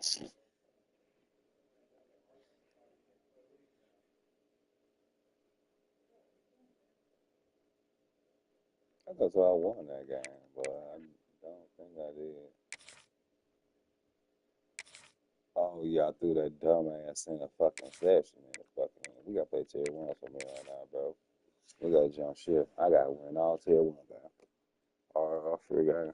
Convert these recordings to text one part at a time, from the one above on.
I thought I won that game, but I don't think I did. Oh yeah, I threw that dumbass in a fucking session in the fucking. We gotta play tier one for me right now, bro. We gotta jump ship. I gotta win all tier one, bro. Or I figure.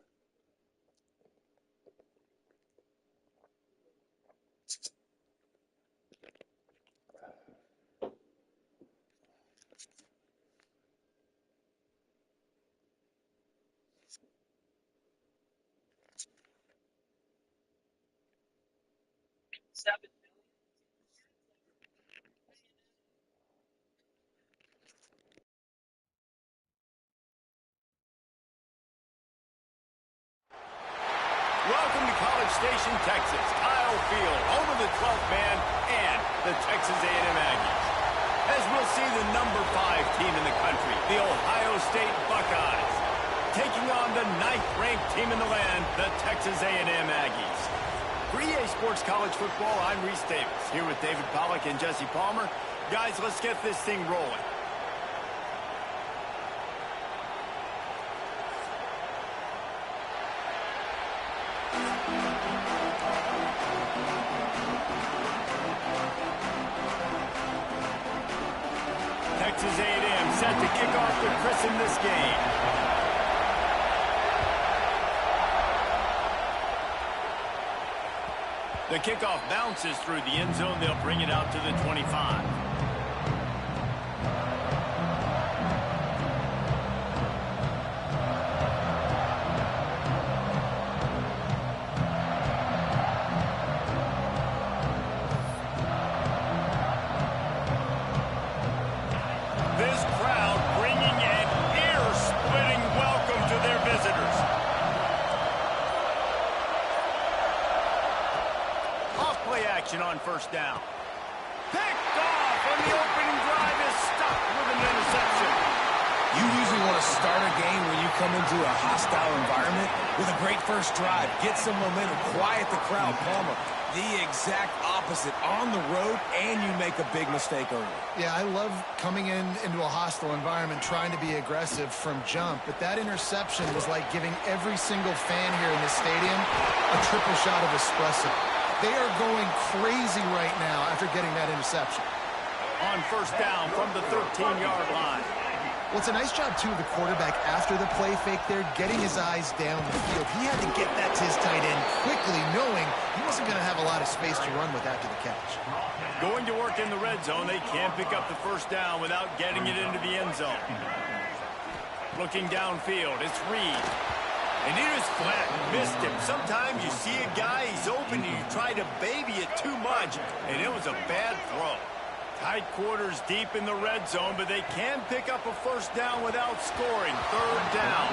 Welcome to College Station, Texas. Kyle Field, home of the 12th man and the Texas A&M Aggies. As we'll see, the number 5 team in the country, the Ohio State Buckeyes, taking on the 9th-ranked team in the land, the Texas A&M Aggies. For EA Sports College Football, I'm Reese Davis, here with David Pollack and Jesse Palmer. Guys, let's get this thing rolling. Texas A&M set to kick off to christen this game. The kickoff bounces through the end zone. They'll bring it out to the 25. This crowd bringing an ear-splitting welcome to their visitors. Off-play action on first down. Picked off, and the opening drive is stopped with an interception. You usually want to start a game when you come into a hostile environment with a great first drive. Get some momentum, quiet the crowd. Palmer, the exact opposite. On the road, and you make a big mistake early. Yeah, I love coming into a hostile environment, trying to be aggressive from jump, but that interception was like giving every single fan here in this stadium a triple shot of espresso. They are going crazy right now after getting that interception. On first down from the 13-yard line. Well, it's a nice job, too, of the quarterback after the play fake there, getting his eyes down the field. He had to get that to his tight end quickly, knowing he wasn't going to have a lot of space to run with after the catch. Going to work in the red zone. They can't pick up the first down without getting it into the end zone. Looking downfield, it's Reed. And he was flat and missed him. Sometimes you see a guy, he's open, and you try to baby it too much, and it was a bad throw. Tight quarters deep in the red zone, but they can pick up a first down without scoring. Third down.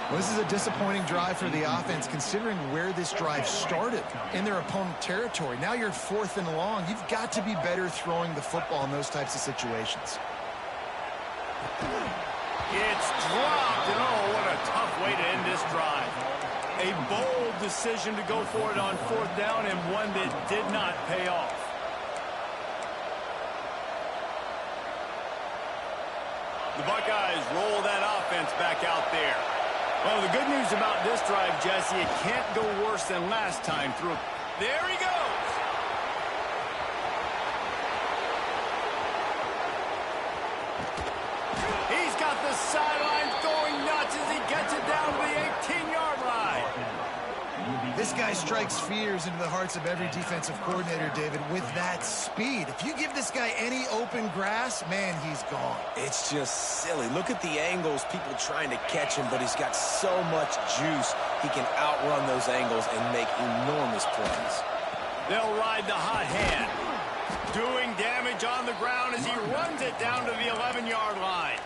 Well, this is a disappointing drive for the offense, considering where this drive started in their opponent territory. Now you're 4th and long. You've got to be better throwing the football in those types of situations. It's dropped, and oh, what a tough way to end this drive. A bold decision to go for it on 4th down, and one that did not pay off. The Buckeyes roll that offense back out there. Well, the good news about this drive, Jesse, it can't go worse than last time through. There he goes. He's got the sidelines going nuts as he gets it down to the 18-yard line. This guy strikes fears into the hearts of every defensive coordinator, David, with that speed. If you give this guy any open grass, man, he's gone. It's just silly. Look at the angles, people trying to catch him, but he's got so much juice. He can outrun those angles and make enormous plays. They'll ride the hot hand. Doing damage on the ground as he runs it down to the 11-yard line.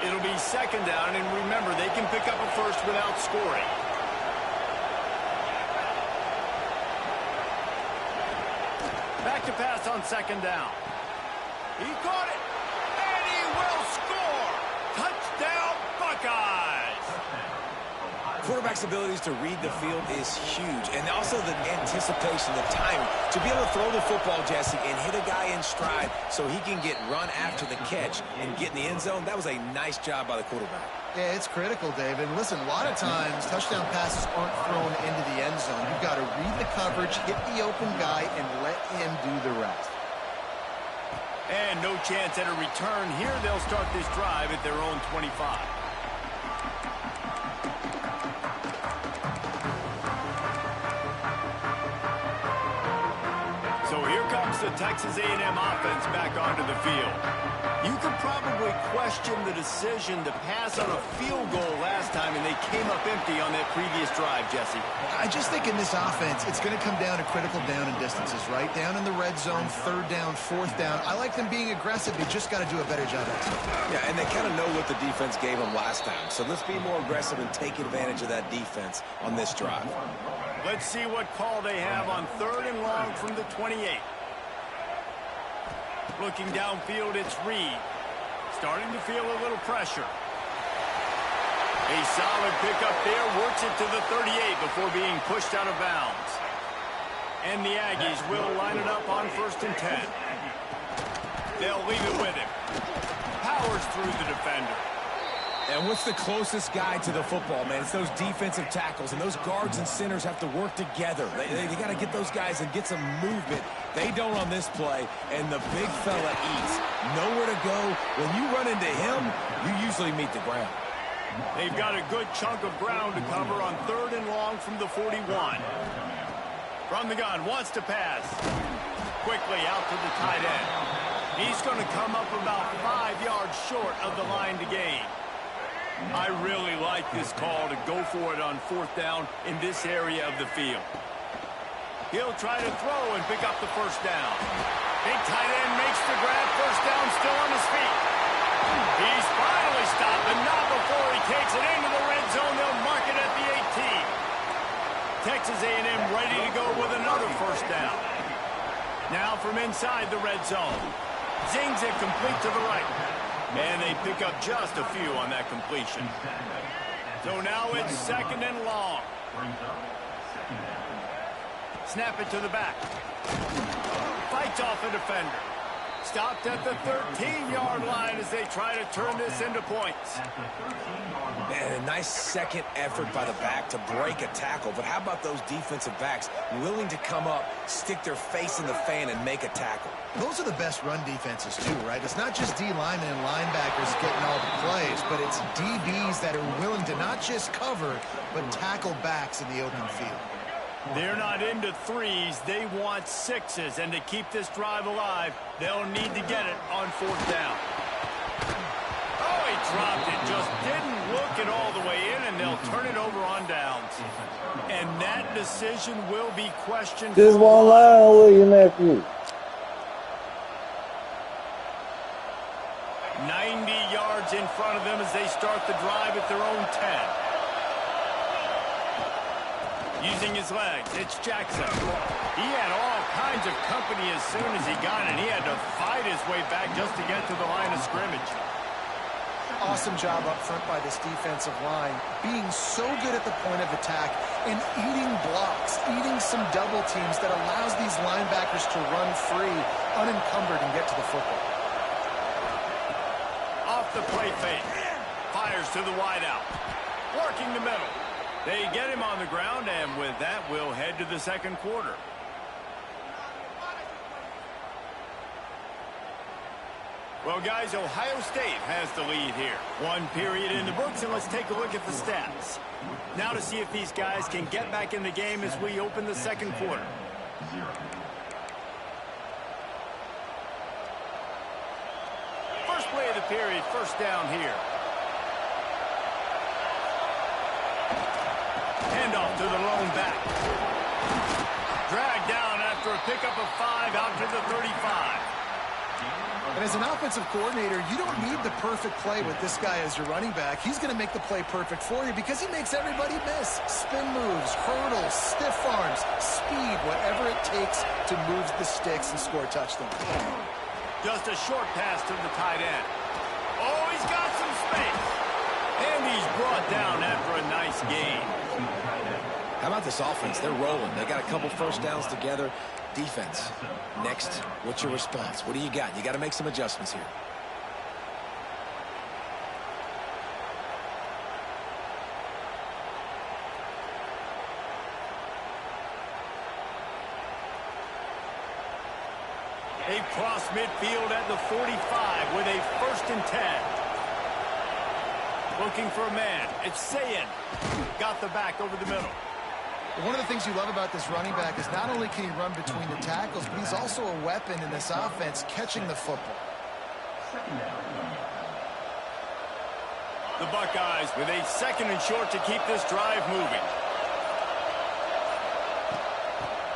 It'll be second down, and remember, they can pick up a first without scoring. Back to pass on second down. He caught it, and he will score! quarterback's abilities to read the field is huge, and also the anticipation, the timing. To be able to throw the football, Jesse, and hit a guy in stride so he can get run after the catch and get in the end zone, that was a nice job by the quarterback. Yeah, it's critical, David. Listen, a lot of times touchdown passes aren't thrown into the end zone. You've got to read the coverage, hit the open guy, and let him do the rest. And no chance at a return here. They'll start this drive at their own 25. So here comes the Texas A&M offense back onto the field. You could probably question the decision to pass on a field goal last time, and they came up empty on that previous drive, Jesse. I just think in this offense, it's going to come down to critical down and distances, right? Down in the red zone, third down, fourth down. I like them being aggressive. They just got to do a better job at it. Yeah, and they kind of know what the defense gave them last time. So let's be more aggressive and take advantage of that defense on this drive. Let's see what call they have on 3rd and long from the 28. Looking downfield, it's Reed. Starting to feel a little pressure. A solid pickup there, works it to the 38 before being pushed out of bounds. And the Aggies will line it up on 1st and 10. They'll leave it with him. Powers through the defender. And what's the closest guy to the football, man? It's those defensive tackles, and those guards and centers have to work together. They got to get those guys and get some movement. They don't on this play, and the big fella eats. Nowhere to go. When you run into him, you usually meet the ground. They've got a good chunk of ground to cover on 3rd and long from the 41. From the gun, wants to pass. Quickly out to the tight end. He's going to come up about 5 yards short of the line to gain. I really like this call to go for it on 4th down in this area of the field. He'll try to throw and pick up the 1st down. Big tight end makes the grab. 1st down, still on his feet. He's finally stopped, but not before he takes it into the red zone. They'll mark it at the 18. Texas A&M ready to go with another 1st down. Now from inside the red zone. Zings it complete to the right. And they pick up just a few on that completion. So now it's 2nd and long. Snap it to the back. Fights off a defender. Stopped at the 13-yard line as they try to turn this into points. Man, a nice second effort by the back to break a tackle. But how about those defensive backs willing to come up, stick their face in the fan, and make a tackle? Those are the best run defenses, too, right? It's not just D linemen and linebackers getting all the plays, but it's DBs that are willing to not just cover, but tackle backs in the open field. They're not into threes. They want sixes. And to keep this drive alive, they'll need to get it on 4th down. Oh, he dropped it. Just didn't look it all the way in, and they'll turn it over on downs. And that decision will be questioned. Just one line with your nephew. 90 yards in front of them as they start the drive at their own 10. Using his legs, it's Jackson. He had all kinds of company as soon as he got it. He had to fight his way back just to get to the line of scrimmage. Awesome job up front by this defensive line, being so good at the point of attack and eating blocks, eating some double teams that allows these linebackers to run free, unencumbered, and get to the football. Off the play fake. Fires to the wideout. Working the middle. They get him on the ground, and with that, we'll head to the 2nd quarter. Well, guys, Ohio State has the lead here. 1 period in the books, and let's take a look at the stats. Now to see if these guys can get back in the game as we open the 2nd quarter. First play of the period, 1st down here. Handoff to the lone back. Dragged down after a pickup of 5 out to the 35. And as an offensive coordinator, you don't need the perfect play with this guy as your running back. He's going to make the play perfect for you because he makes everybody miss. Spin moves, hurdles, stiff arms, speed, whatever it takes to move the sticks and score a touchdown. Just a short pass to the tight end. Oh, he's got some space. And he's brought down after a nice gain. How about this offense? They're rolling. They got a couple first downs together. Defense, next, what's your response? What do you got? You got to make some adjustments here. They cross midfield at the 45 with a 1st and 10. Looking for a man. It's Sayin. Got the back over the middle. One of the things you love about this running back is not only can he run between the tackles, but he's also a weapon in this offense catching the football. The Buckeyes with a 2nd and short to keep this drive moving.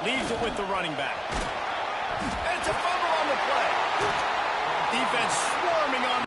Leaves it with the running back. It's a fumble on the play. Defense swarming on.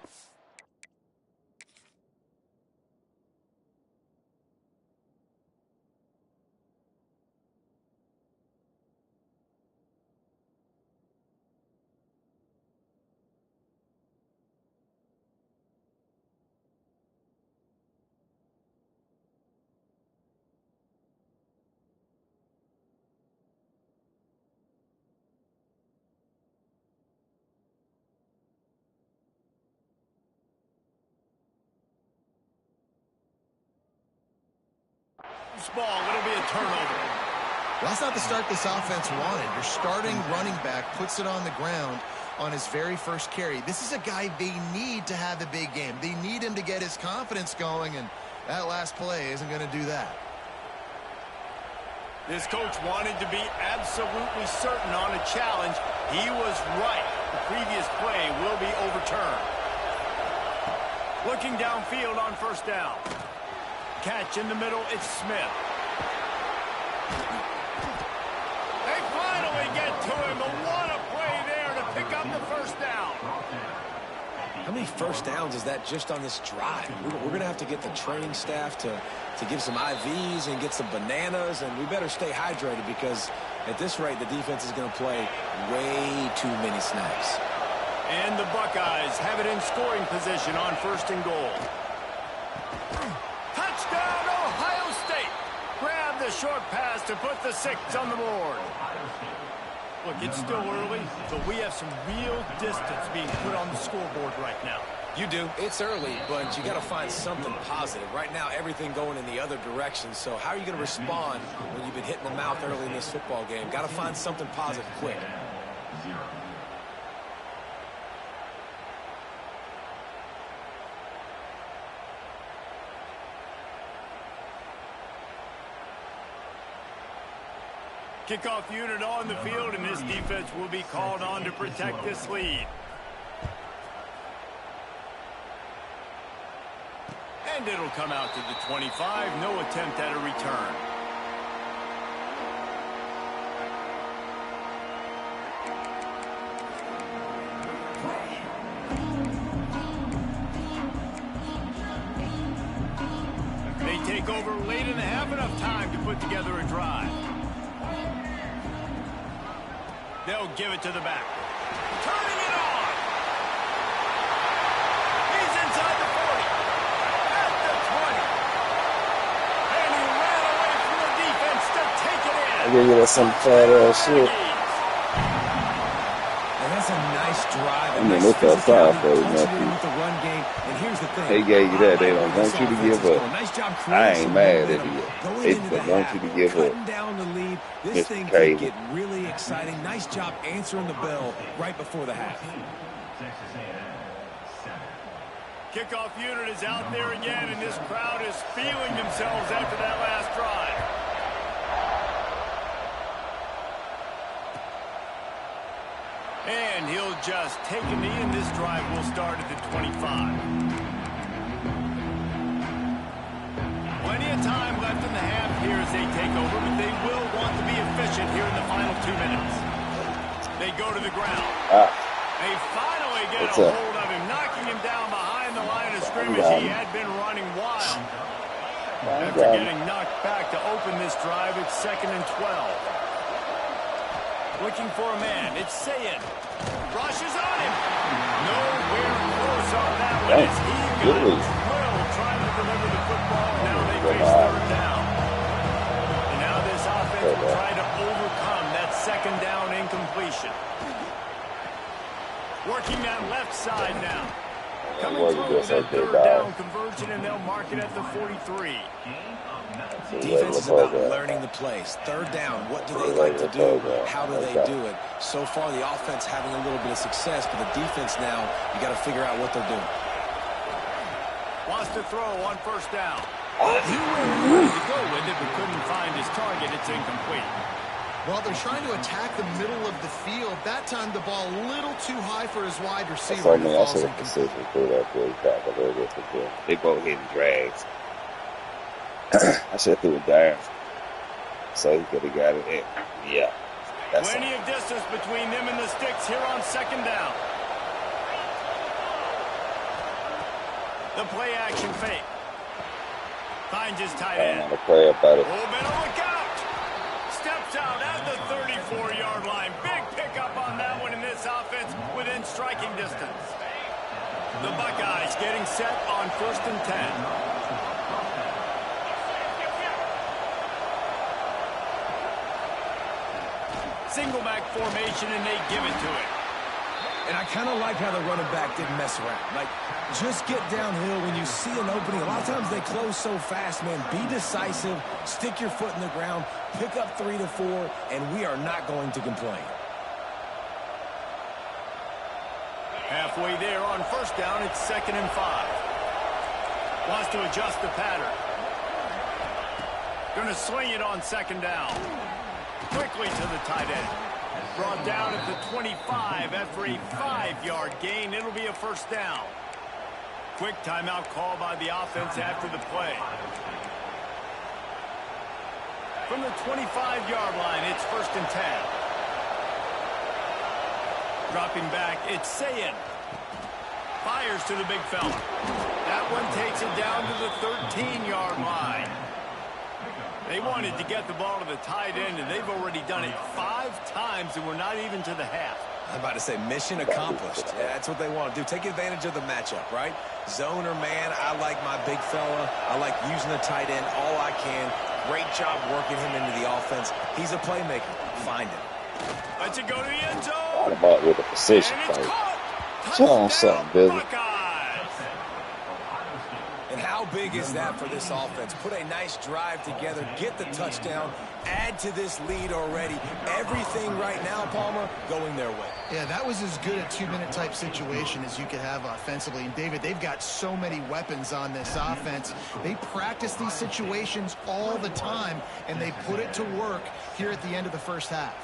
Ball, it'll be a turnover. Well, that's not the start this offense wanted. Your starting running back puts it on the ground on his very first carry. This is a guy they need to have a big game. They need him to get his confidence going, and that last play isn't going to do that. This coach wanted to be absolutely certain on a challenge. He was right. The previous play will be overturned. Looking downfield on 1st down. Catch in the middle, it's Smith. They finally get to him, but what a play there to pick up the 1st down. How many first downs is that just on this drive? We're going to have to get the training staff to give some IVs and get some bananas, and we better stay hydrated because at this rate, the defense is going to play way too many snaps. And the Buckeyes have it in scoring position on 1st and goal. Touchdown, Ohio State. Grab the short pass to put the 6 on the board. Look, it's still early, but we have some real distance being put on the scoreboard right now. You do. It's early, but you got to find something positive. Right now, everything going in the other direction. So how are you going to respond when you've been hit in the mouth early in this football game? Got to find something positive quick. Kickoff unit on the field, and this defense will be called on to protect this lead. And it'll come out to the 25. No attempt at a return. They take over late and have enough time to put together a drive. They'll give it to the back. Turning it on. He's inside the 40. At the 20. And he ran away from the defense to take it in. I give you that some fat ass shit. And that's a nice drive. I mean, look outside for you, Matthew. With the run game. And here's the thing. They gave you that. They don't want you to give up. Nice job. I ain't mad at you. They don't want you to give up. Down the lead. This thing Crazy. can get really exciting. Nice job answering the bell right before the half. Kickoff unit is out there again, and this crowd is feeling themselves after that last drive. And he'll just take a knee, and this drive will start at the 25. Plenty of time left in the half here as they take over, but they will want to be efficient here in the final 2 minutes. They go to the ground. They finally get a hold of him, knocking him down behind the line of scrimmage. He had been running wild. After getting knocked back to open this drive, it's 2nd and 12. Looking for a man. It's Sayin. Rushes on him. Nowhere close on that one. As he got drilled trying to deliver second down incompletion. Working that left side now. Coming through with that third down conversion, and they'll mark it at the 43. Defense is about learning the plays. Third down, what do they like to do? How do they do it? So far, the offense having a little bit of success, but the defense now, you got to figure out what they're doing. Wants to throw on first down. He really wanted to go with it, but couldn't find his target. It's incomplete. Well, they're trying to attack the middle of the field. That time, the ball a little too high for his wide receiver. So, man, I should have considered through that big back a little bit for them. They both hitting drags. I should have threw it down. So he could have got it in. Yeah. Plenty of distance between them and the sticks here on second down. The play action fake. Finds his tight end. I'm going to pray about it. Oh, better look out. Steps out at the 34-yard line. Big pickup on that one in this offense within striking distance. The Buckeyes getting set on 1st and 10. Single back formation, and they give it to it. And I kind of like how the running back didn't mess around. Like, just get downhill when you see an opening. A lot of times they close so fast, man. Be decisive, stick your foot in the ground, pick up 3 to 4, and we are not going to complain. Halfway there on first down, it's 2nd and 5. Wants to adjust the pattern. Going to swing it on 2nd down. Quickly to the tight end. Brought down at the 25 after a 5-yard gain. It'll be a first down. Quick timeout call by the offense after the play. From the 25-yard line, it's 1st and 10. Dropping back, it's Sayin. Fires to the big fella. That one takes it down to the 13-yard line. They wanted to get the ball to the tight end, and they've already done it 5 times, and we're not even to the half. I'm about to say mission accomplished. Yeah, that's what they want to do. Take advantage of the matchup, right? Zone or man, I like my big fella. I like using the tight end all I can. Great job working him into the offense. He's a playmaker. Find him. Let's it go to the end zone. What about with a precision fight? Show him something, Billy. And how big is that for this offense? Put a nice drive together, get the touchdown, add to this lead already. Everything right now, Palmer, going their way. Yeah, that was as good a 2-minute type situation as you could have offensively. And, David, they've got so many weapons on this offense. They practice these situations all the time, and they put it to work here at the end of the first half.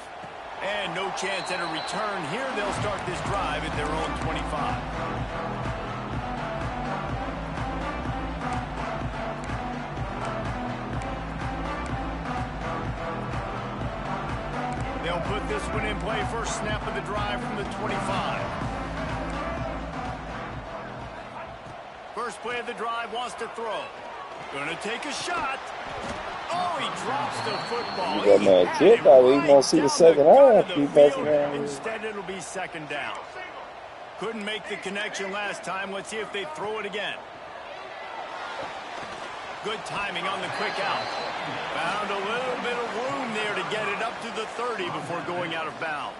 And no chance at a return here. They'll start this drive at their own 25. They'll put this one in play. First snap of the drive from the 25. First play of the drive, wants to throw. Going to take a shot. Oh, he drops the football. You got my kid, though. You gonna see the second half. Instead, it'll be 2nd down. Couldn't make the connection last time. Let's see if they throw it again. Good timing on the quick out. Found a little bit of room there to get it up to the 30 before going out of bounds.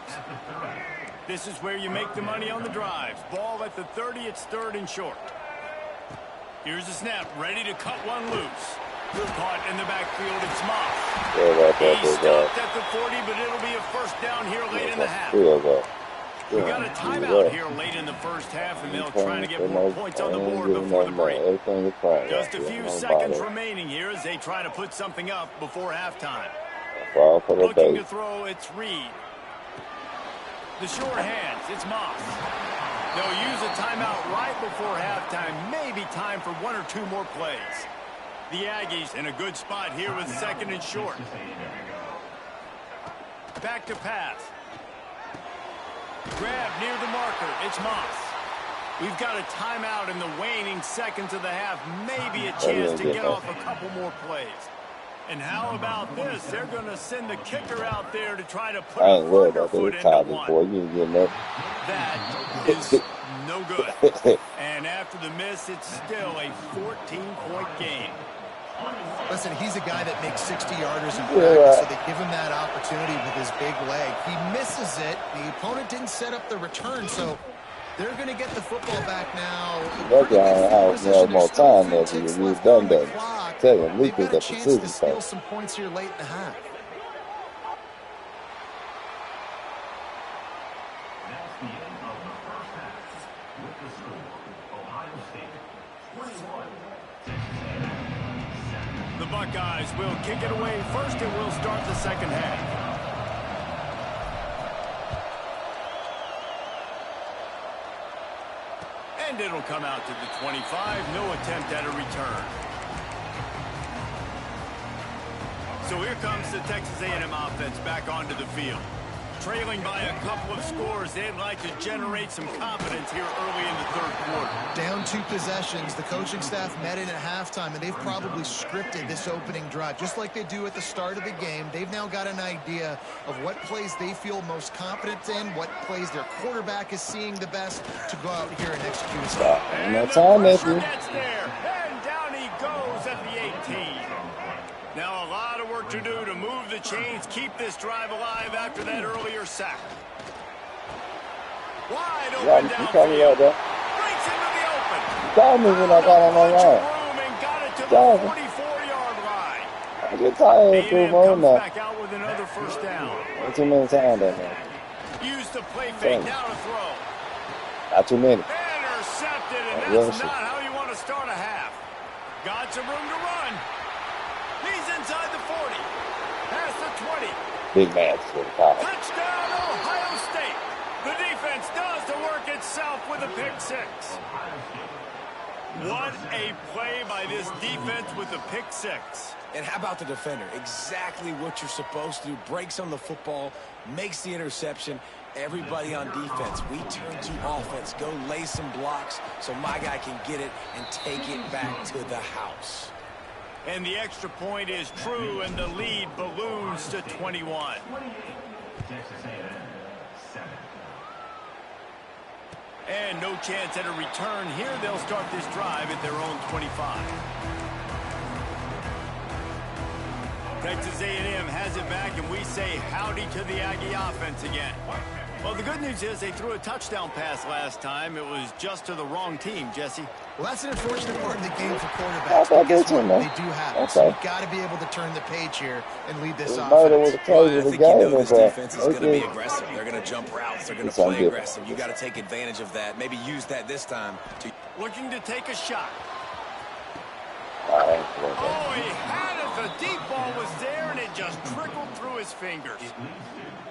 This is where you make the money on the drives. Ball at the 30, it's 3rd and short. Here's the snap, ready to cut one loose. Caught in the backfield, it's Moss. He stopped at the 40, but it'll be a first down here late in the half. We got a timeout here late in the first half, and they'll try to get more points on the board before the break. Just a few seconds remaining here as they try to put something up before halftime. Looking to throw, it's Reed. The short hands, it's Moss. They'll use a timeout right before halftime. Maybe time for 1 or 2 more plays. The Aggies in a good spot here with 2nd and short. Back to pass. Grab near the marker. It's Moss. We've got a timeout in the waning seconds of the half. Maybe a chance to get off a couple more plays. And how about this? They're going to send the kicker out there to try to put a further foot into one. That is no good. And after the miss, it's still a 14-point game. Listen, he's a guy that makes 60-yarders in practice, so they give him that opportunity with his big leg. He misses it. The opponent didn't set up the return, so they're going to get the football back now. That guy has more time than you've done that. Tell him, Lee picked up the chance to season steal some points here late in the half. The Buckeyes will kick it away first, and we'll start the second half. And it'll come out to the 25. No attempt at a return. So here comes the Texas A&M offense back onto the field. Trailing by a couple of scores, they'd like to generate some confidence here early in the third quarter. Down 2 possessions, the coaching staff met in at halftime, and they've probably scripted this opening drive. Just like they do at the start of the game, they've now got an idea of what plays they feel most confident in, what plays their quarterback is seeing the best to go out here and execute. And the pressure gets there, and down he goes at the 18. Now a lot of work to do to move the chains, keep this drive alive after that earlier sack. Wide open downfield. Breaks into the open. Call me when I got on my line. And got it to the 44-yard line. I get tired of A&M comes back out with another first down. Too many times that man. Use the play fake, now to throw. Not too many. Intercepted, and that's not how you want to start a half. Got some room to run. He's inside the 40. Past the 20. Big match for the college. Touchdown, Ohio State. The defense does the work itself with a pick six. What a play by this defense with the pick six. And how about the defender? Exactly what you're supposed to do. Breaks on the football, makes the interception. Everybody on defense, we turn to offense. Go lay some blocks so my guy can get it and take it back to the house. And the extra point is true, and the lead balloons to 21. And no chance at a return here. They'll start this drive at their own 25. Texas A&M has it back, and we say howdy to the Aggie offense again. Well, the good news is they threw a touchdown pass last time. It was just to the wrong team, Jesse. Well, that's an unfortunate part of the game for quarterbacks. But guess what? They do have it. So you've got to be able to turn the page here and lead this offense. Well, I think you know this defense is going to be aggressive. They're going to jump routes. They're going to play aggressive. You got to take advantage of that. Maybe use that this time. Looking to take a shot. Oh, he had it. The deep ball was there, and it just trickled through his fingers.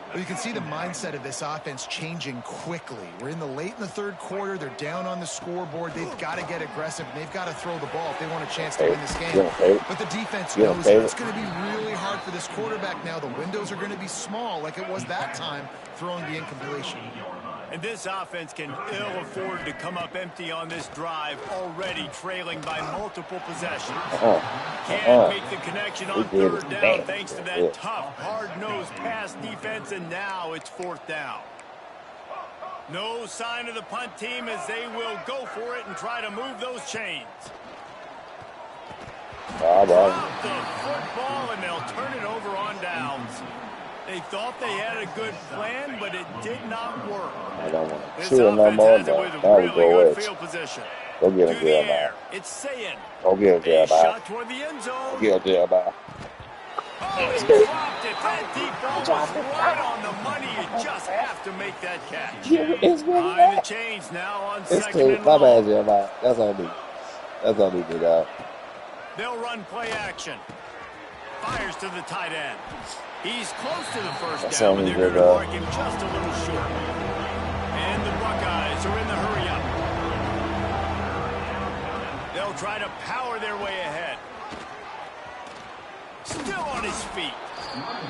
Well, you can see the mindset of this offense changing quickly. We're in the third quarter. They're down on the scoreboard. They've got to get aggressive, and they've got to throw the ball if they want a chance to win this game. But the defense knows it's going to be really hard for this quarterback now. The windows are going to be small like it was that time, throwing the incompletion. And this offense can ill afford to come up empty on this drive, already trailing by multiple possessions. Can't make the connection on third down thanks to that tough, hard-nosed pass defense, and now it's fourth down. No sign of the punt team as they will go for it and try to move those chains. Drop the football, and they'll turn it over on downs. They thought they had a good plan, but it did not work. I don't want to cheer no more, but that would go away. Go get him, Jeremiah. It's saying. Go get him, Jeremiah. Shot toward the end zone. Go get him, Jeremiah. Oh, he dropped it. That deep ball was right on the money. You just have to make that catch. It's really Behind the chains now on it's second cool. and My long. bad, Jeremiah. That's on me. That's on me, big dog. They'll run play action. Fires to the tight end. He's close to the first down, but they're going to mark him just a little short. And the Buckeyes are in the hurry-up. They'll try to power their way ahead. Still on his feet.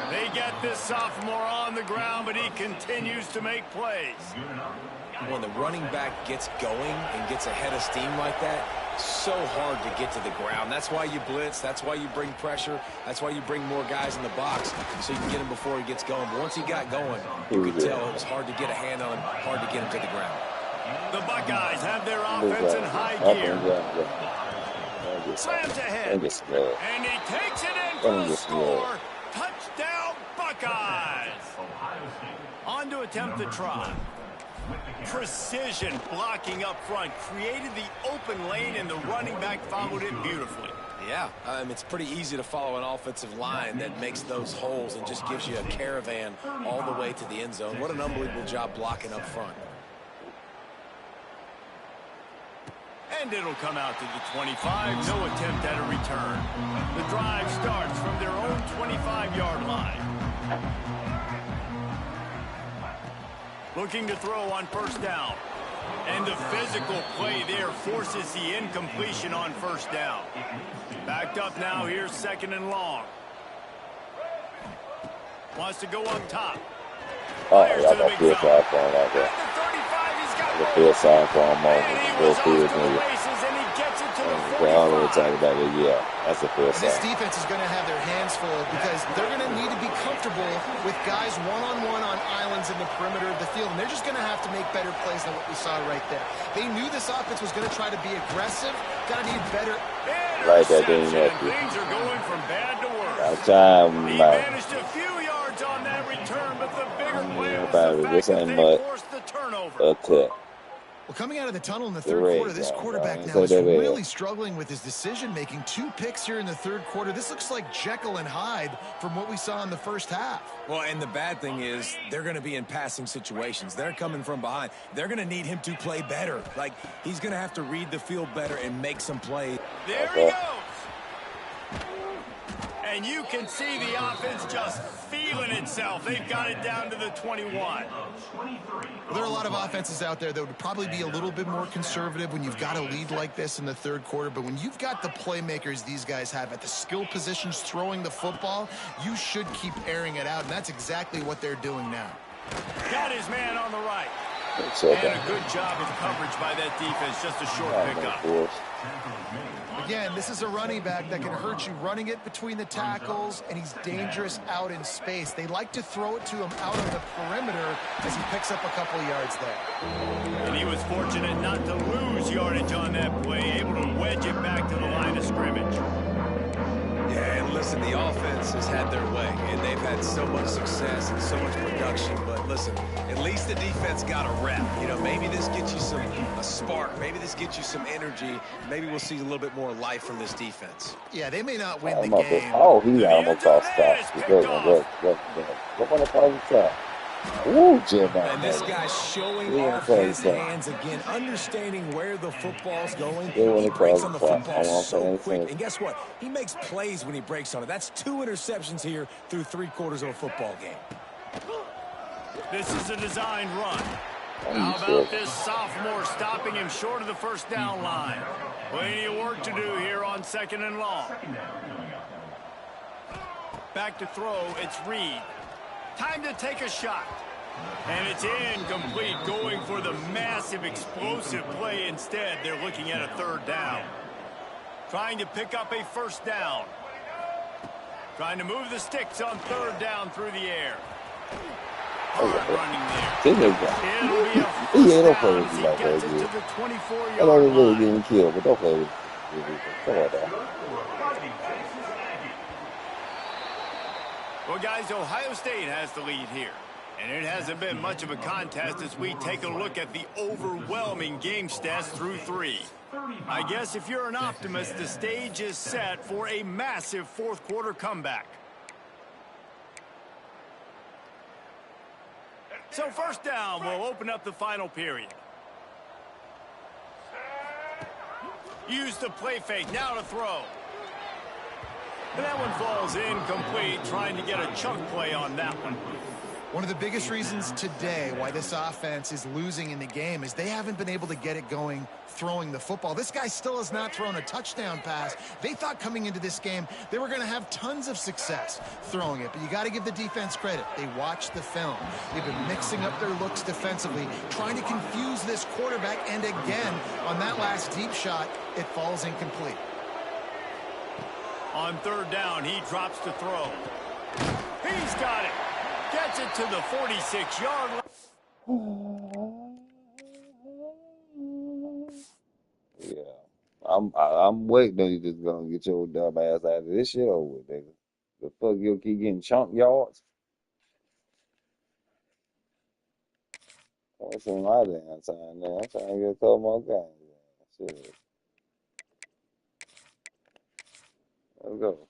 They get this sophomore on the ground, but he continues to make plays. When the running back gets going and gets ahead of steam like that, so hard to get to the ground. That's why you blitz. That's why you bring pressure. That's why you bring more guys in the box so you can get him before he gets going. But once he got going, you could tell it was hard to get a hand on him, hard to get him to the ground. The Buckeyes have their offense in high gear. Slams ahead. And get some love. And he takes it in Let for him the get some love. score. Touchdown, Buckeyes. On to attempt the try. Precision blocking up front. Created the open lane, and the running back followed it beautifully. Yeah, it's pretty easy to follow an offensive line that makes those holes and just gives you a caravan all the way to the end zone. What an unbelievable job blocking up front. And it'll come out to the 25. No attempt at a return. The drive starts from their own 25-yard line. Looking to throw on first down. And the physical play there forces the incompletion on first down. Backed up now, here's second and long. Wants to go up top. Oh, yeah, I got feel sorry for him out there. I feel sorry for him over. Go through his nigga. I don't know what to talk about it. Yeah, that's a feel sorry. This defense is going to have their hands full because they're going to need to be comfortable with guys one-on-one on islands in the perimeter of the field, and they're just going to have to make better plays than what we saw right there. They knew this offense was going to try to be aggressive. Got to need better. Right there, Dean. Things are going from bad to worse. He Time, managed a few yards on that return, but the bigger play was probably the this fact ain't that they much. forced the turnover. Okay. Well, coming out of the tunnel in the third quarter, this quarterback now is really struggling with his decision-making. 2 picks here in the third quarter. This looks like Jekyll and Hyde from what we saw in the first half. Well, and the bad thing is they're going to be in passing situations. They're coming from behind. They're going to need him to play better. Like, he's going to have to read the field better and make some plays. There he goes. And you can see the offense just feeling itself. They've got it down to the 21. Well, there are a lot of offenses out there that would probably be a little bit more conservative when you've got a lead like this in the third quarter. But when you've got the playmakers these guys have at the skill positions throwing the football, you should keep airing it out. And that's exactly what they're doing now. Got his man on the right. And a good job of coverage by that defense. Just a short pickup. Again, this is a running back that can hurt you running it between the tackles, and he's dangerous out in space. They like to throw it to him out on the perimeter as he picks up a couple yards there. And he was fortunate not to lose yardage on that play, able to wedge it back to the line of scrimmage. Yeah, and listen, the offense has had their way, and they've had so much success and so much production. But listen, at least the defense got a rep. You know, maybe this gets you a spark. Maybe this gets you some energy. Maybe we'll see a little bit more life from this defense. Yeah, they may not win the game. Oh, he almost lost that. Go on the other side. Ooh, Jim. And this guy's showing off his hands again, understanding where the football's going. He breaks on the football so quick. And guess what? He makes plays when he breaks on it. That's 2 interceptions here through 3 quarters of a football game. This is a designed run. How about this sophomore stopping him short of the first down line? Plenty of work to do here on second and long. Back to throw, it's Reed. Time to take a shot. And it's incomplete, going for the massive explosive play instead. They're looking at a third down. Trying to pick up a first down. Trying to move the sticks on third down through the air. Hard running there. It'll be a first down as he gets it to the 24-yard line. I don't really getting killed, but don't play with come on down. Well, guys, Ohio State has the lead here. And it hasn't been much of a contest as we take a look at the overwhelming game stats through 3. I guess if you're an optimist, the stage is set for a massive fourth quarter comeback. So first down will open up the final period. Use the play fake, now to throw. And that one falls incomplete, trying to get a chunk play on that one. One of the biggest reasons today why this offense is losing in the game is they haven't been able to get it going throwing the football. This guy still has not thrown a touchdown pass. They thought coming into this game they were going to have tons of success throwing it, but you got to give the defense credit. They watched the film. They've been mixing up their looks defensively, trying to confuse this quarterback, and again, on that last deep shot, it falls incomplete. On third down, he drops to throw. He's got it. Gets it to the 46-yard line. Yeah. I'm waiting on you just gonna get your dumb ass out of this shit over with, nigga. The fuck you keep getting chunk yards? That's in my damn time now. I'm trying to get a couple more games. Shit. Let's go.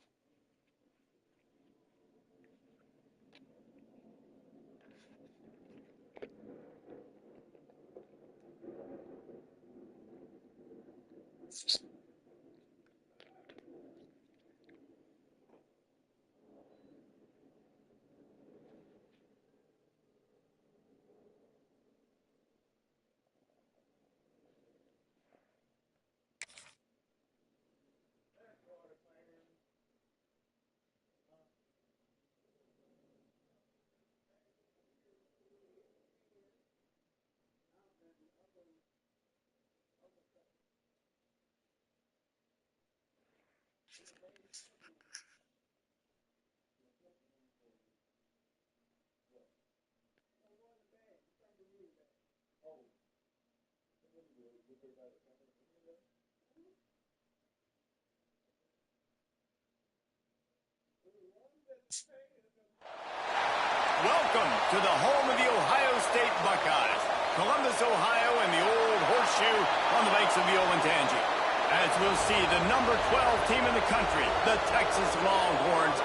Welcome to the home of the Ohio State Buckeyes. Columbus, Ohio, and the old horseshoe on the banks of the Olentangy. As we'll see, the number 12 team in the country, the Texas Longhorns,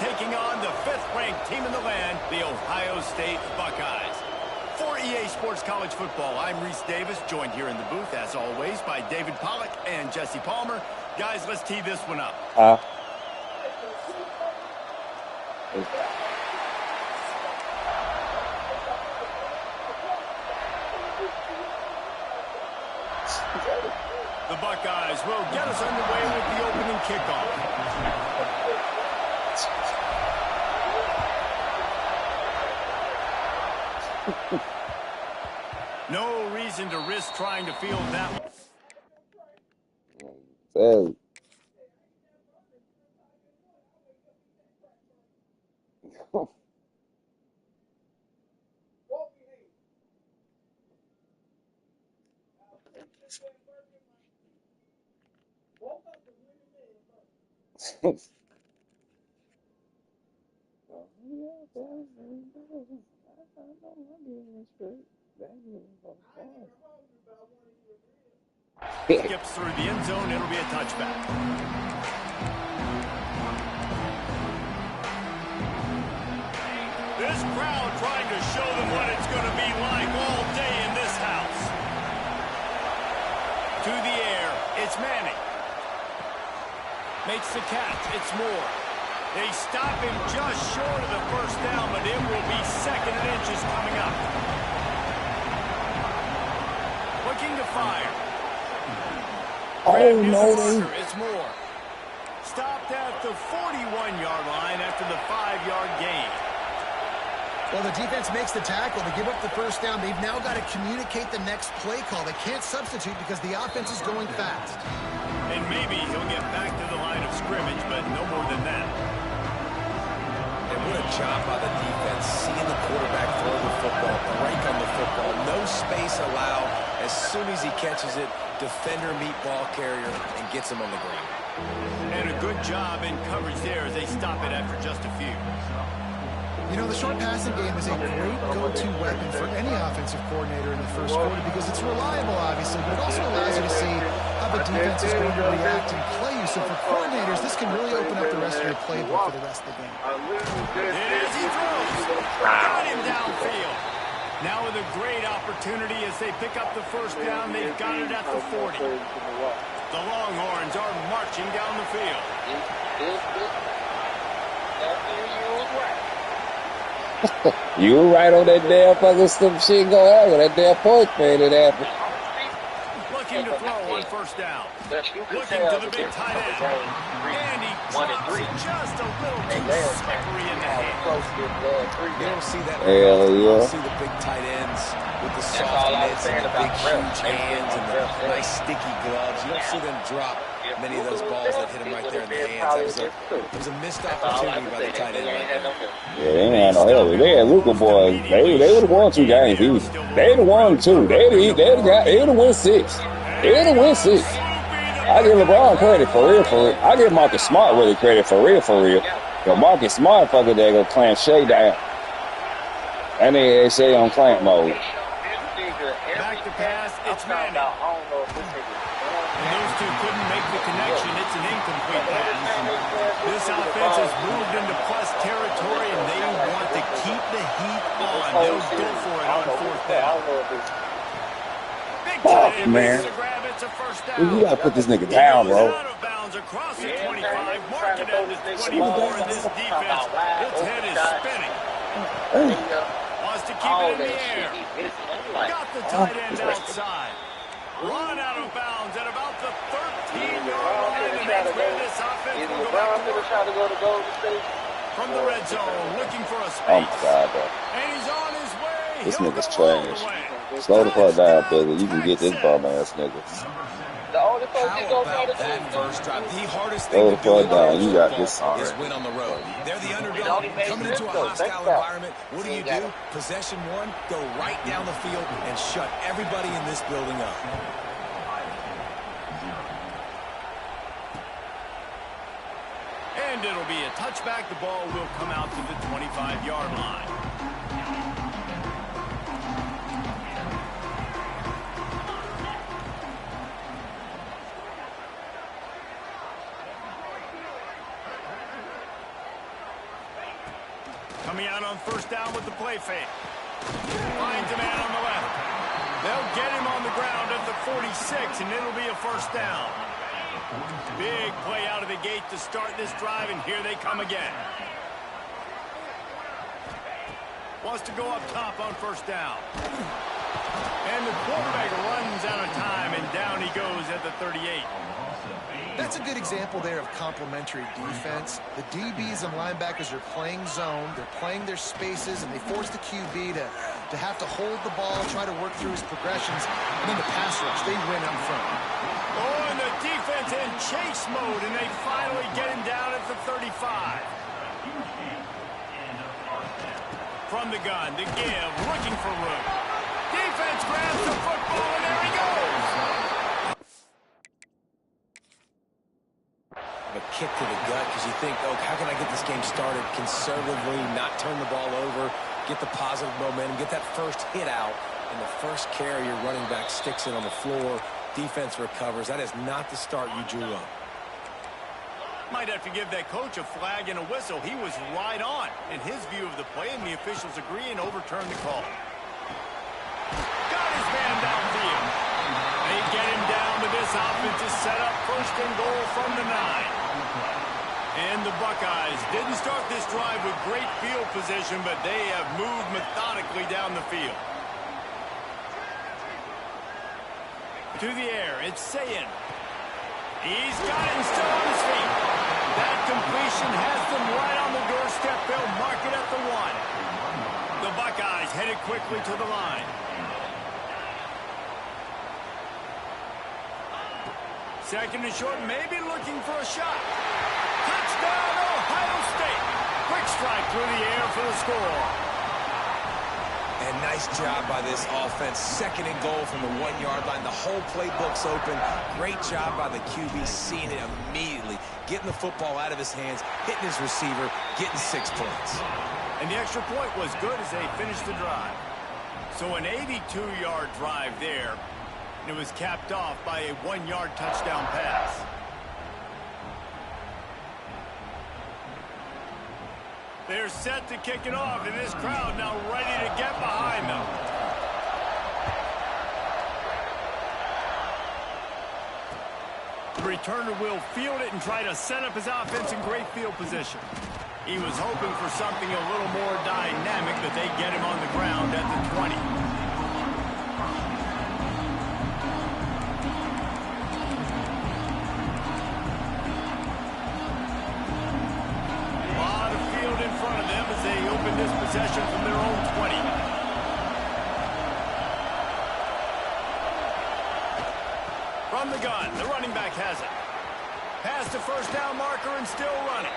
taking on the 5th-ranked team in the land, the Ohio State Buckeyes. For EA Sports College Football, I'm Reese Davis, joined here in the booth, as always, by David Pollack and Jesse Palmer. Guys, let's tee this one up. The Buckeyes will get us underway with the opening kickoff. No reason to risk trying to field that one. Skips through the end zone, it'll be a touchback. This crowd trying to show them what it's going to be like all day in this house. To the air, it's Manning. Makes the catch, it's Moore. They stop him just short of the first down, but it will be 2nd and inches coming up. Looking to fire. Oh, no, it's Moore. Stopped at the 41-yard line after the 5-yard gain. Well, the defense makes the tackle. They give up the first down. They've now got to communicate the next play call. They can't substitute because the offense is going fast. And maybe he'll get back to the line of scrimmage, but no more than that. And what a job by the defense, seeing the quarterback throw the football, break on the football, no space allowed. As soon as he catches it, defender meet ball carrier and gets him on the ground. And a good job in coverage there as they stop it after just a few. You know, the short passing game is a great go-to weapon for any offensive coordinator in the first quarter because it's reliable, obviously, but it also allows you to see how the defense is going to react and play you. So for coordinators, this can really open up the rest of your playbook for the rest of the game. As he throws, got him downfield. Now with a great opportunity as they pick up the first down, they've got it at the 40. The Longhorns are marching down the field. You were right on that damn fucking some shit go happen. That damn point thing that happened. Looking to throw on first down. Looking to the big tight end. And he drops it just a little too slippery in the hand. You don't see that. Hell You yeah. don't see the big tight ends with the soft mitts and the big huge hands and the nice sticky gloves. You don't see them drop many of those balls that hit him right there in the hands. That was a missed opportunity by the tight end right there. Yeah, they ain't had no hell. They had Luka boys. They would have won 2 games easy. They'd have won 2. They'd have won 6. They'd have won 6. Swooping I give LeBron credit for real, for real. I give Marcus Smart really credit for real, for real. Yo, Marcus Smart fucking there go clamp Shea down. And they say on clamp mode. Back to pass, it's Madden. And those two couldn't make the connection. It's an incomplete pass. This offense has moved into plus territory, and they want to keep the heat on. They'll go for it on fourth down. Big tight end makes the grab. It's a first down. You gotta put this nigga down, bro. Out of bounds across the 25, marking out the 24 in this defense. Its head is spinning. Wants to keep it in the air. Got the tight end outside. Run out of bounds at about the 13-yard line, and that's where this offense will go back to work. From the red zone, looking for a space. Oh my God, bro. And he's on his way. This He'll nigga's go all the trash. way. Slow the fuck down, Billy. You can get this bum ass nigga. How about that first drive? The hardest Slow thing the to do fuck down. You got this is already. win on the road. They're the underdog coming into a hostile environment. What do? Possession one, go right down the field and shut everybody in this building up. And it'll be a touchback. The ball will come out to the 25-yard line. Coming out on first down with the play fake. Finds a man on the left. They'll get him on the ground at the 46, and it'll be a first down. Big play out of the gate to start this drive, and here they come again. Wants to go up top on first down. And the quarterback runs out of time, and down he goes at the 38. That's a good example there of complementary defense. The DBs and linebackers are playing zone, they're playing their spaces, and they force the QB to have to hold the ball, try to work through his progressions, and then the pass rush, they win up front. Oh, and the defense in chase mode, and they finally get him down at the 35. From the gun, the give, looking for room. Defense grabs the football, and there he goes. A kick to the gut because you think, oh, how can I get this game started conservatively, not turn the ball over, get the positive momentum, get that first hit out, and the first carry your running back sticks it on the floor, defense recovers. That is not the start you drew up. Might have to give that coach a flag and a whistle. He was right on in his view of the play, and the officials agree and overturn the call. Got his man downfield. They get him down to this offense to set up first and goal from the 9. And the Buckeyes didn't start this drive with great field position, but they have moved methodically down the field. To the air, it's Sayin. He's got him still on his feet. That completion has them right on the doorstep. They'll mark it at the 1. The Buckeyes headed quickly to the line. Second and short, maybe looking for a shot. Touchdown, Ohio State. Quick strike through the air for the score. And nice job by this offense. Second and goal from the 1-yard line. The whole playbook's open. Great job by the QB, seeing it immediately. Getting the football out of his hands, hitting his receiver, getting 6 points. And the extra point was good as they finished the drive. So an 82-yard drive there. And it was capped off by a 1-yard touchdown pass. They're set to kick it off, and this crowd now ready to get behind them. The returner will field it and try to set up his offense in great field position. He was hoping for something a little more dynamic, but they get him on the ground at the 20. This possession from their own 20. From the gun, the running back has it. Past the first down marker and still running.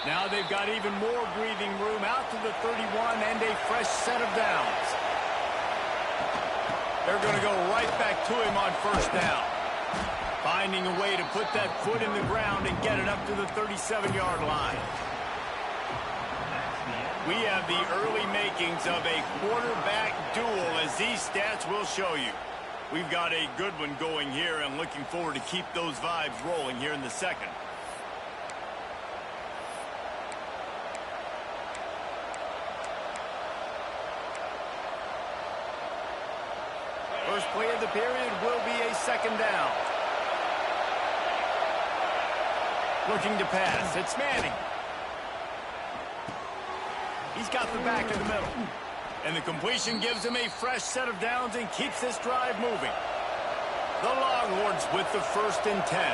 Now they've got even more breathing room out to the 31 and a fresh set of downs. They're going to go right back to him on first down. Finding a way to put that foot in the ground and get it up to the 37-yard line. We have the early makings of a quarterback duel, as these stats will show you. We've got a good one going here, and looking forward to keep those vibes rolling here in the second. First play of the period will be a second down. Looking to pass. It's Manning. He's got the back in the middle. And the completion gives him a fresh set of downs and keeps this drive moving. The Longhorns with the 1st and 10.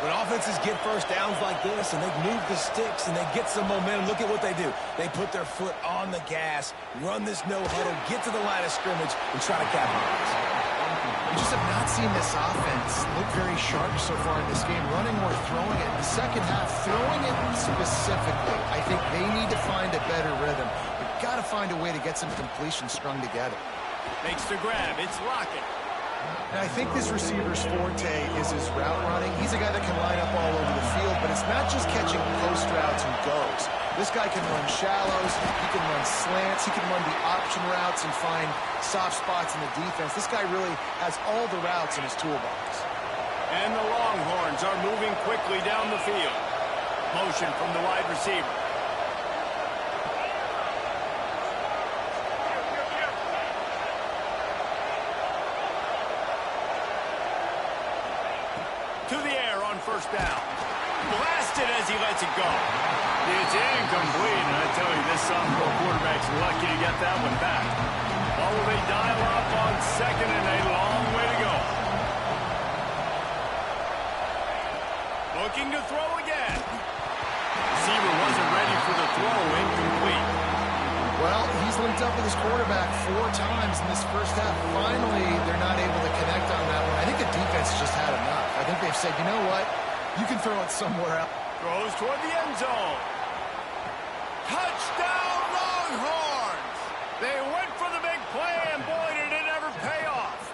When offenses get first downs like this and they move the sticks and they get some momentum, look at what they do. They put their foot on the gas, run this no-huddle, get to the line of scrimmage, and try to capitalize. We just have not seen this offense look very sharp so far in this game, running or throwing it. In the second half, throwing it specifically, I think they need to find a better rhythm. We've got to find a way to get some completions strung together. Makes the grab. It's Lockett. And I think this receiver's forte is his route running. He's a guy that can line up all over the field, but it's not just catching post routes and goes. This guy can run shallows, he can run slants, he can run the option routes and find soft spots in the defense. This guy really has all the routes in his toolbox. And the Longhorns are moving quickly down the field. Motion from the wide receiver. To the air on first down. Blasted as he lets it go. It's incomplete, and I tell you, this sophomore quarterback's lucky to get that one back. Or will they dial up on second and a long way to go? Looking to throw again. Receiver wasn't ready for the throw, incomplete. Well, he's linked up with his quarterback 4 times in this first half. Finally, they're not able to connect on that one. I think the defense just had enough. I think they've said, you know what? You can throw it somewhere else. Throws toward the end zone. Touchdown, Longhorns! They went for the big play, and boy, did it ever pay off.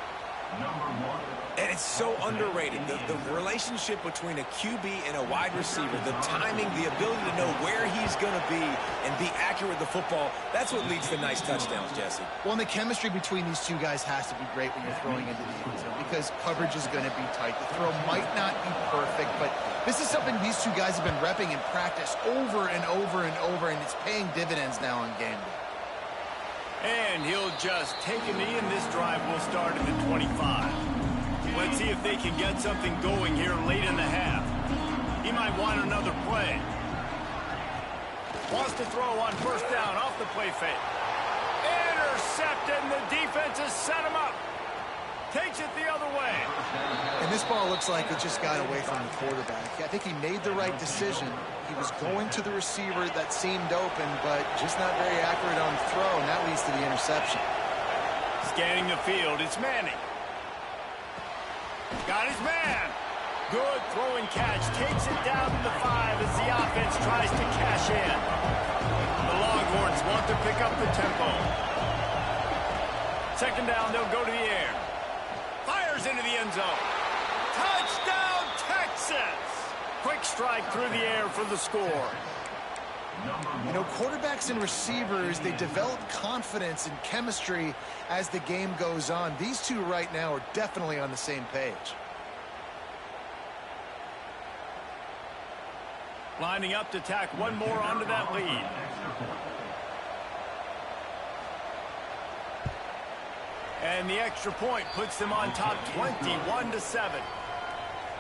And it's so underrated. The relationship between a QB and a wide receiver, the timing, the ability to know where he's going to be and be accurate with the football, that's what leads to nice touchdowns, Jesse. Well, and the chemistry between these two guys has to be great when you're throwing into the end zone because coverage is going to be tight. The throw might not be perfect, but this is something these two guys have been repping in practice over and over and over, and it's paying dividends now on game day. And he'll just take a knee, and this drive will start at the 25. Let's see if they can get something going here late in the half. He might want another play. Wants to throw on first down off the play fake. Intercepted, and the defense has set him up. Takes it the other way. And this ball looks like it just got away from the quarterback. I think he made the right decision. He was going to the receiver that seemed open, but just not very accurate on the throw, and that leads to the interception. Scanning the field, it's Manning. Got his man. Good throw and catch. Takes it down to the 5 as the offense tries to cash in. The Longhorns want to pick up the tempo. Second down, they'll go to the air. Fires into the end zone. Touchdown, Texas! Quick strike through the air for the score. You know, quarterbacks and receivers, they develop confidence and chemistry as the game goes on. These two right now are definitely on the same page. Lining up to tack one more onto that lead. And the extra point puts them on top 21-7.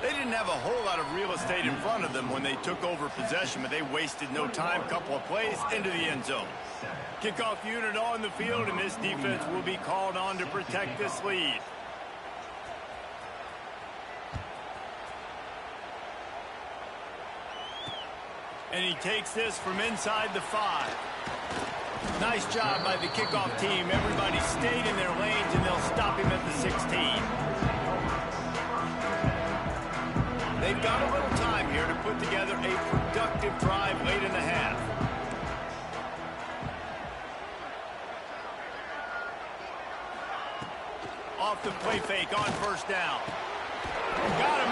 They didn't have a whole lot of real estate in front of them when they took over possession, but they wasted no time. Couple of plays into the end zone. Kickoff unit on the field, and this defense will be called on to protect this lead. And he takes this from inside the 5. Nice job by the kickoff team. Everybody stayed in their lanes, and they'll stop him at the 16. They've got a little time here to put together a productive drive late in the half. Off the play fake on first down. Got him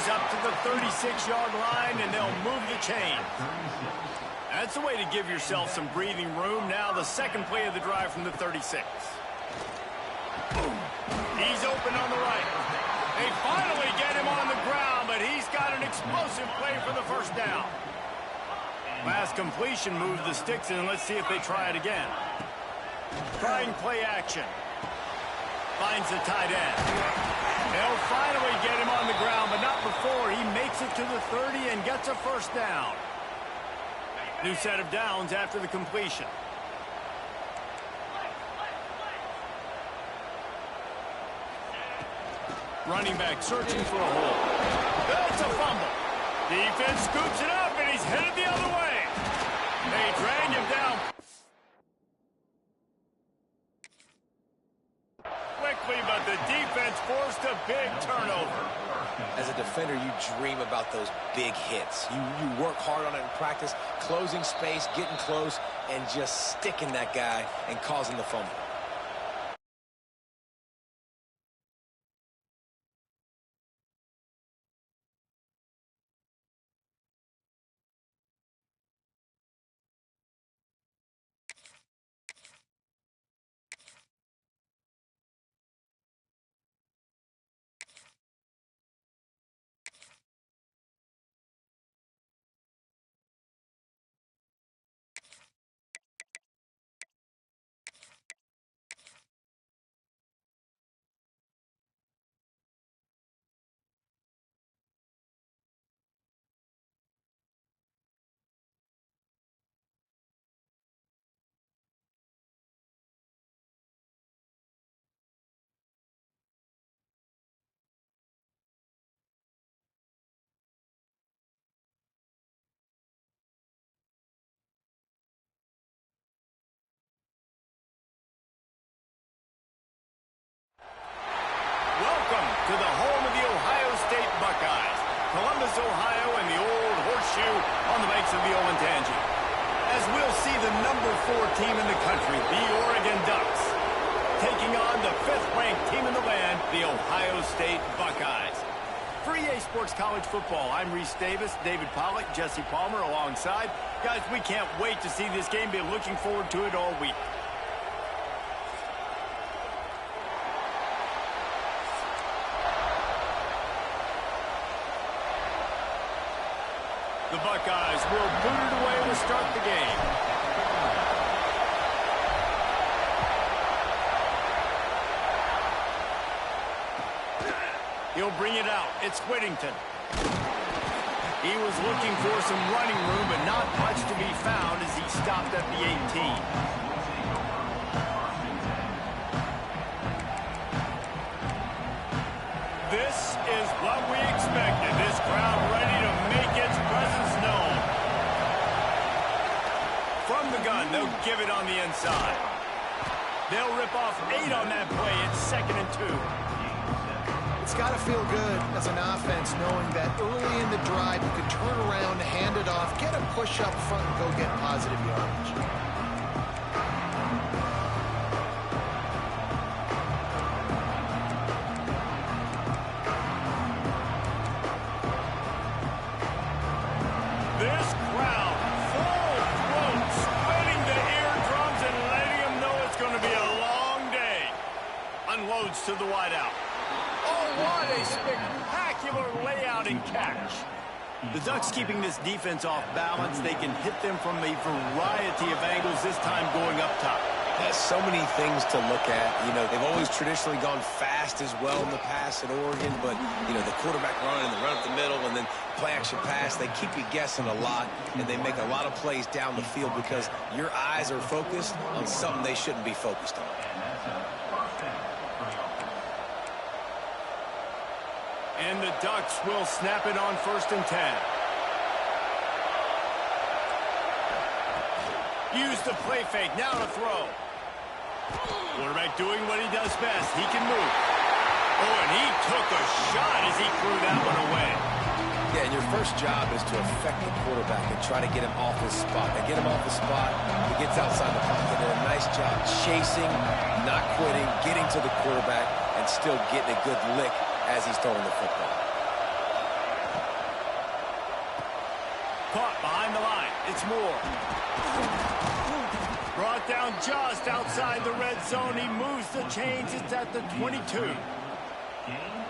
marches up to the 36-yard line, and they'll move the chain. That's a way to give yourself some breathing room. Now the second play of the drive from the 36. He's open on the right. They finally get him on the ground, but he's got an explosive play for the first down. Last completion moved the sticks, and let's see if they try it again. Trying play action. Finds the tight end. They'll finally get him on the ground, but not before he makes it to the 30 and gets a first down. New set of downs after the completion. Running back searching for a hole. That's a fumble. Defense scoops it up, and he's headed the other way. They drag him down quickly, but the defense forced a big turnover. As a defender, you dream about those big hits. You work hard on it in practice, closing space, getting close, and just sticking that guy and causing the fumble. Welcome to the home of the Ohio State Buckeyes. Columbus, Ohio, and the old horseshoe on the banks of the Olentangy. As we'll see the number 4 team in the country, the Oregon Ducks, taking on the 5th-ranked team in the land, the Ohio State Buckeyes. For EA Sports College Football, I'm Reese Davis, David Pollack, Jesse Palmer alongside. Guys, we can't wait to see this game. Been looking forward to it all week. The Buckeyes will boot it away to start the game. He'll bring it out. It's Whittington. He was looking for some running room, but not much to be found as he stopped at the 18. This is what we expected. This crowd ready to make its presence known. From the gun, they'll give it on the inside. They'll rip off 8 on that play. It's 2nd and 2. It's got to feel good as an offense knowing that early in the drive you can turn around, hand it off, get a push up front, and go get positive yardage. This crowd, full throat, sweating the eardrums and letting them know it's going to be a long day. Unloads to the wideout. Oh, what a spectacular layout and catch. The Ducks keeping this defense off balance. They can hit them from a variety of angles, this time going up top. There's so many things to look at. You know, they've always traditionally gone fast as well in the past at Oregon, but, you know, the quarterback run and the run up the middle and then play-action pass, they keep you guessing a lot, and they make a lot of plays down the field because your eyes are focused on something they shouldn't be focused on. And the Ducks will snap it on 1st and 10. Use the play fake, now to throw. Quarterback doing what he does best. He can move. Oh, and he took a shot as he threw that one away. Yeah, and your first job is to affect the quarterback and try to get him off his spot. They get him off the spot, he gets outside the pocket. They did a nice job chasing, not quitting, getting to the quarterback, and still getting a good lick as he's throwing the football. Caught behind the line. It's Moore. Brought down just outside the red zone. He moves the chains. It's at the 22.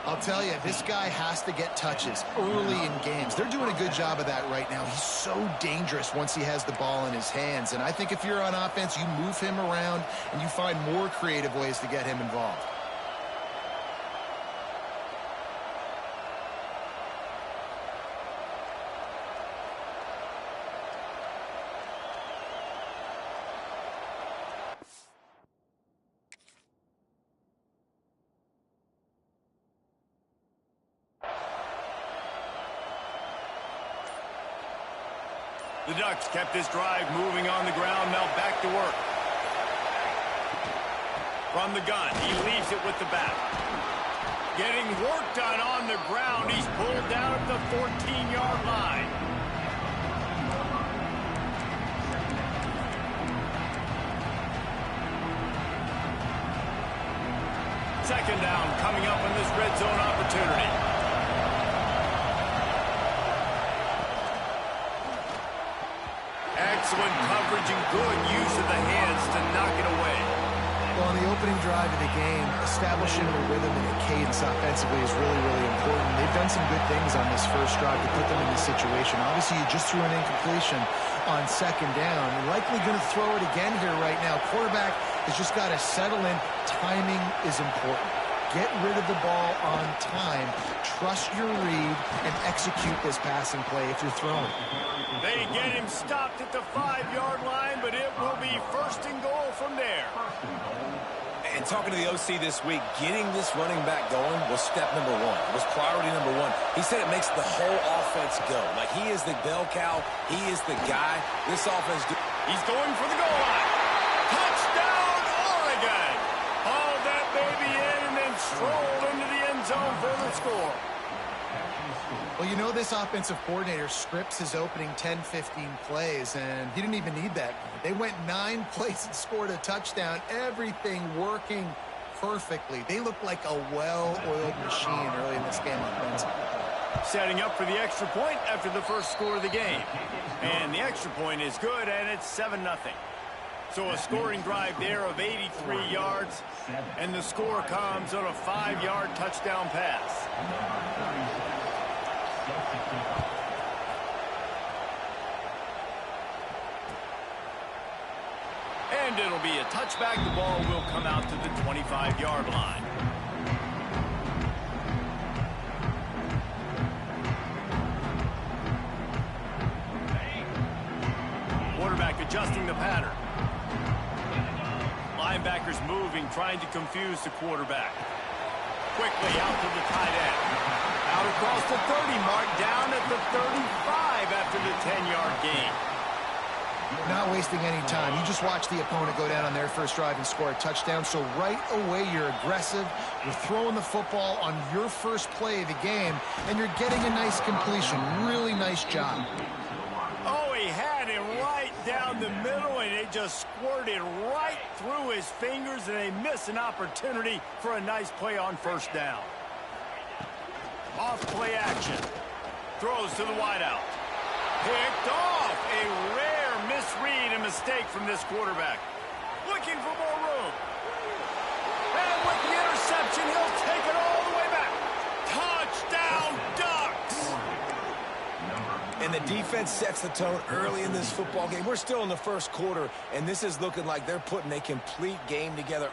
I'll tell you, this guy has to get touches early in games. They're doing a good job of that right now. He's so dangerous once he has the ball in his hands. And I think if you're on offense, you move him around and you find more creative ways to get him involved. The Ducks kept this drive moving on the ground. Now back to work. From the gun, he leaves it with the bat. Getting work done on the ground. He's pulled down at the 14-yard line. Second down coming up in this red zone opportunity. Excellent coverage and good use of the hands to knock it away. Well, on the opening drive of the game, establishing a rhythm and a cadence offensively is really, really important. They've done some good things on this first drive to put them in this situation. Obviously, you just threw an incompletion on second down. You're likely going to throw it again here right now. Quarterback has just got to settle in. Timing is important. Get rid of the ball on time. Trust your read and execute this passing play if you're throwing. They get him stopped at the 5-yard line, but it will be first and goal from there. And talking to the OC this week, getting this running back going was step number one. It was priority number one. He said it makes the whole offense go. Like, he is the bell cow. He is the guy. This offense... He's going for the goal line. Touchdown, Oregon. Hauled that baby in and then strolled into the end zone for the score. Well, you know, this offensive coordinator scripts his opening 10, 15 plays, and he didn't even need that. They went 9 plays and scored a touchdown. Everything working perfectly. They look like a well-oiled machine early in this game offensively. Setting up for the extra point after the first score of the game. And the extra point is good, and it's 7-0. So a scoring drive there of 83 yards, and the score comes on a 5-yard touchdown pass. And it'll be a touchback. The ball will come out to the 25-yard line. Quarterback adjusting the pattern. Linebackers moving, trying to confuse the quarterback. Quickly out to the tight end. Out across the 30 mark, down at the 35 after the 10-yard gain. Not wasting any time. You just watch the opponent go down on their first drive and score a touchdown. So right away, you're aggressive. You're throwing the football on your first play of the game, and you're getting a nice completion. Really nice job. Oh, he had him right down the middle, and it just squirted right through his fingers, and they miss an opportunity for a nice play on first down. Off play action. Throws to the wideout. Picked off. A rare misread and mistake from this quarterback. Looking for more room. And with the interception, he'll take it all the way back. Touchdown, Ducks! And the defense sets the tone early in this football game. We're still in the first quarter, and this is looking like they're putting a complete game together.